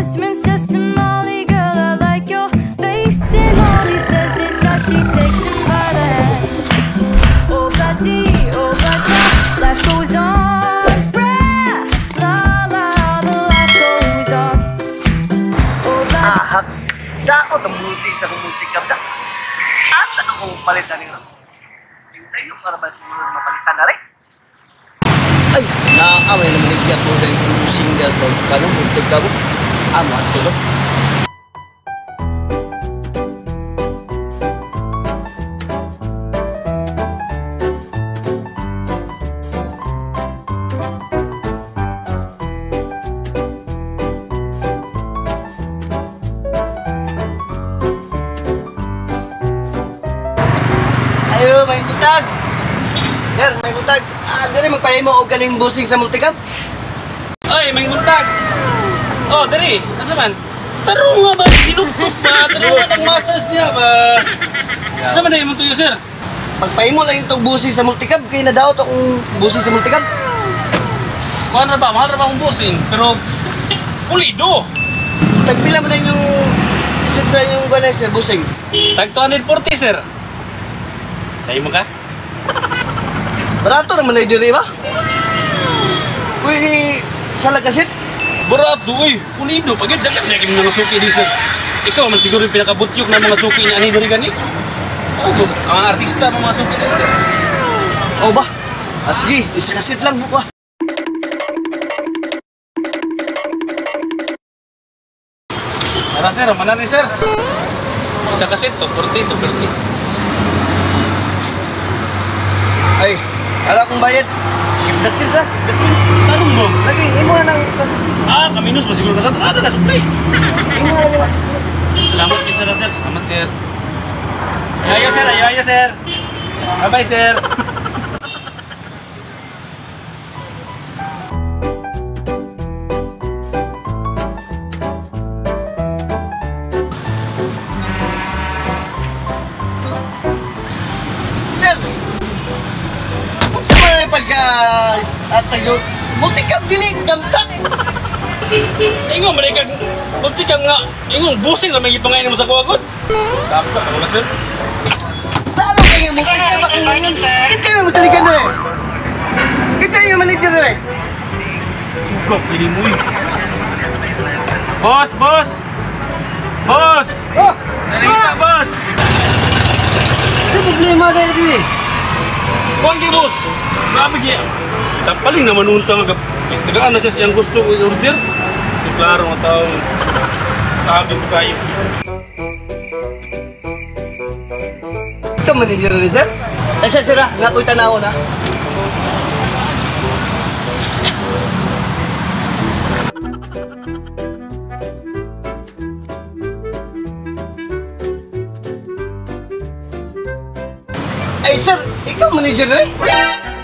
investment system, Molly, girl, I like your face. And Molly says this how she takes him by the hand. Oh, bloody, oh, bloody, life goes on. Brah, la, la, the life goes on. Oh, bloody. Daot ang busi sa kumultikam na. Asa akong palitan nyo? Yung tayo para ba siguro mapalitan na rin? Ay, naaway naman nagyat mo dahil using ka sa kanong kumultikam mo. Amat ko ba? Ayo, may butag. Sir, may butag. Dere magpahimo og galing busing sa multicam. Ay, may butag. Oh, dere. Asa man? Tarong nga ba? Sinugtog ba? Tarong nga ang massage niya ba? Asa man na yung tuyo, sir? Magpahimo lang itong busing sa multicam. Kaya na daw itong busing sa multicam. Kuhan na ba? Mahal na ba akong busing? Pero, pulido. Tagpila mo na yung isit sa inyong ganay, sir, busing. Tag 240, sir. Dahil mo ka? Barato naman na diri ba? Uy, sa lagasit. Barato, uy. Pulido. Pagod, dagas na yung mga suki di, sir. Ikaw man siguro yung pinakabutyok na mga suki ni Ani dari gani. Oh, ang artista mga suki di, sir. Oh ba? Sige, isa kasit lang mo ko. Tara, sir. Mana ni, sir? Isa kasit to. 40 to 30. Ay, ala kong bayad. That's it, ha? That's it. Tarong mo. Lagi, imo na ng... Kaminus pa siguro ka sa ito. Supply. Imo na lang. Salamat kayo, sir. Salamat, sir. Ayaw, sir. Ayaw, sir. Bye-bye, sir. Sir! Kung sa mga pagka... At tayo... Multikam dili, damtak! Ingon, mereka bunti ka nga. Ingon, busing na may ipangain mo sa kuwagot. Dapat ako na, sir. Lalo kayo nga multikam akong ngayon. Kitsa yung masaligan na eh. Kitsa yung manager na eh. Sugap, pili mo eh. Boss, boss! Boss! Oh! Narita, boss! Sa problema na yun eh. Kuhan kayo, boss! Grabe niya. Tapaling naman unta nga. Tagaan na siya siyang gusto i-order. Klaro nga tao. Sabi ko kayo. Ikaw manager na sir? Ay siya sir nga ko'y tanaw na. Ay sir, ikaw manager na rin?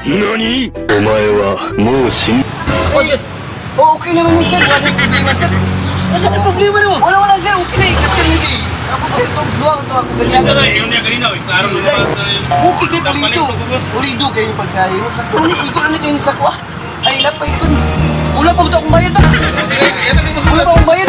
NANI?! お前はもう死ん Ay, okay naman ni sir, wala yung problema sir. Asa yung problema naman? Wala sir, okay na eh, kasi hindi. Ako dito, ginuwang ito ako ganyan. Sir, yun niya ganina. Klaro na naman. Okay kayo, pulido. Pulido kayo pagkain. Sa tuni, igo na kayo sa kuha. Ay, napay ko. Wala pa ito akong bayad. Wala pa akong bayad.